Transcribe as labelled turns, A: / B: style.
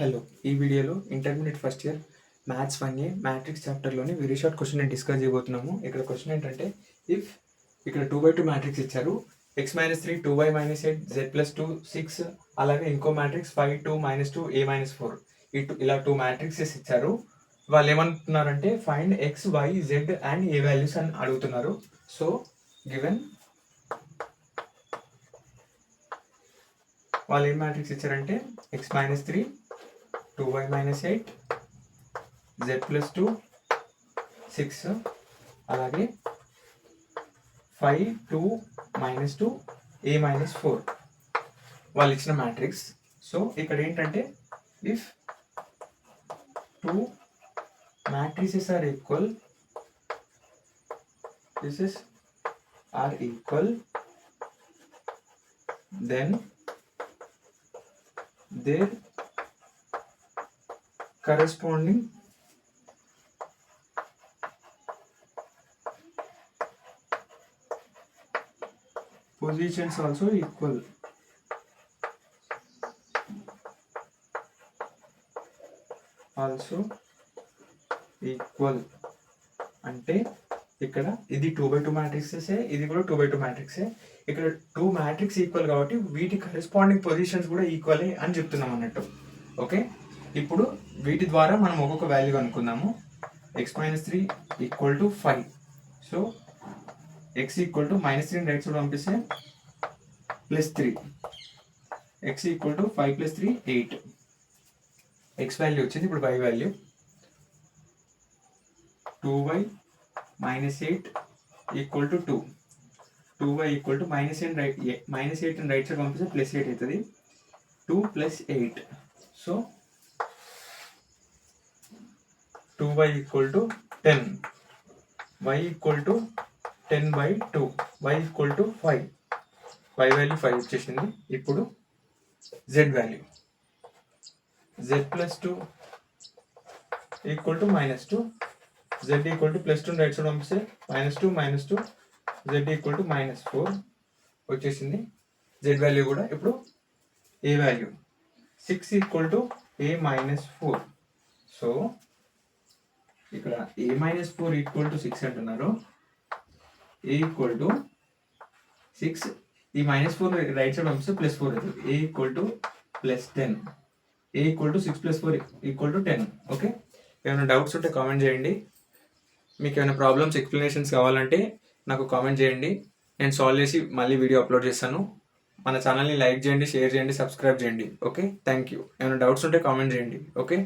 A: Hello, ఈ వీడియోలో intermediate first year maths 1A matrix చాప్టర్లోని వెరీ షార్ట్ క్వశ్చన్ నేను డిస్కస్ చేయబోతున్నాము. ఇక్కడ క్వశ్చన్ ఏంటంటే, ఇఫ్ ఇక్కడ 2/2 మ్యాట్రిక్స్ ఇచ్చారు, x-3 2y - 8 z+2 6, అలాగే ఇంకో మ్యాట్రిక్స్ 5 2 -2 a - 4 ఇలా 2 మ్యాట్రిక్సెస్ ఇచ్చారు. వాళ్ళు ఏమంటున్నారంటే find x, y, z and a values అని అడుగుతున్నారు. సో గివెన్ వాళ్ళు ఏం మ్యాట్రిక్స్ ఇచ్చారంటే x-3 2y - 8 z+2 6, అలాగే 5 2 -2 a - 4 వాళ్ళు ఇచ్చిన మ్యాట్రిక్స్. సో ఇక్కడ ఏంటంటే if 2 matrices are equal, then their corresponding positions also equal. అంటే ఇక్కడ ఇది 2/2 మ్యాట్రిక్సెసే, ఇది కూడా 2/2 మ్యాట్రిక్సే. ఇక్కడ 2 మ్యాట్రిక్స్ ఈక్వల్ కాబట్టి వీటి కరెస్పాండింగ్ పొజిషన్స్ కూడా ఈక్వలే అని చెప్తున్నాం అన్నట్టు. ఓకే, ఇప్పుడు వీటి ద్వారా మనం ఒక్కొక్క వాల్యూ అనుకుందాము. x-3 = 5. So x = -3 right side పంపిస్తే +3, x = 5 + 3 8. x వాల్యూ వచ్చింది. ఇప్పుడు y value 2y - 8 = 2. 2y = -8 right side పంపిస్తే +8 అవుతుంది. 2 + 8. So 2y = 10, y = 10/2, y = 5. y value 5 వచ్చేసింది. ఇప్పుడు z value z+2 = -2, z = +2 right side పంపిస్తే -2 -2, z = -4 వచ్చేసింది. z వాల్యూ కూడా ఇప్పుడు a వాల్యూ 6 = a - 4. సో ఇక్కడ a - 4 = 6 అంటున్నారు. a = 6, ఈ -4 రైట్ సైడ్ పంపిస్తే +4 అవుతుంది. a = +10, a = 6 + 4 = 10. ఓకే, ఏమైనా డౌట్స్ ఉంటే కామెంట్ చేయండి. మీకు ఏమైనా ప్రాబ్లమ్స్ ఎక్స్ప్లెనేషన్స్ కావాలంటే నాకు కామెంట్ చేయండి. నేను సాల్వ్ చేసి మళ్ళీ వీడియో అప్లోడ్ చేస్తాను. మన ఛానల్ని లైక్ చేయండి, షేర్ చేయండి, సబ్స్క్రైబ్ చేయండి. Okay, thank you. ఏమైనా డౌట్స్ ఉంటే కామెంట్ చేయండి. ఓకే.